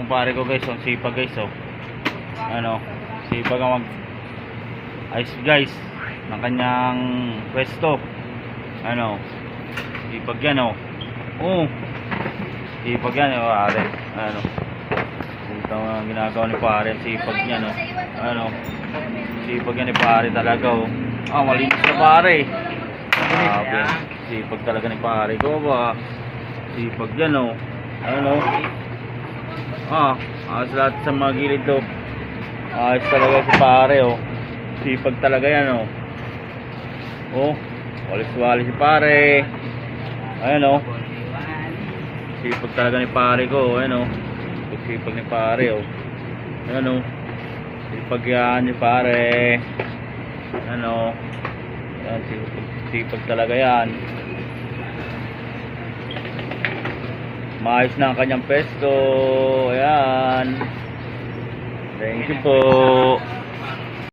Yung pare ko guys, ang sipag guys, oh. Ano, sipag ang mag ayos guys ng kanyang pwesto. Ano, sipag yan, oh. Sipag yan, oh, pare. Ano, ito ang ginagawa ni pare, sipag niya, no. Ano, sipag yan ni pare talaga, oh. Malinis na pare. Sipag talaga ni pare ko ba. Sipag yan, oh. Ano, lahat sa mga gilid, oh. Ayos talaga si pare, oh. Sipag talaga yan, oh. Walis-walis si pare. Ayan, oh. Sipag talaga ni pare ko, ayan, oh. Sipag ni pare, oh. Ayan, oh. Sipag yan ni pare. Ayan, oh. Ayan, sipag talaga yan. Maayos na ang kanyang pesto. Ayan. Thank you po.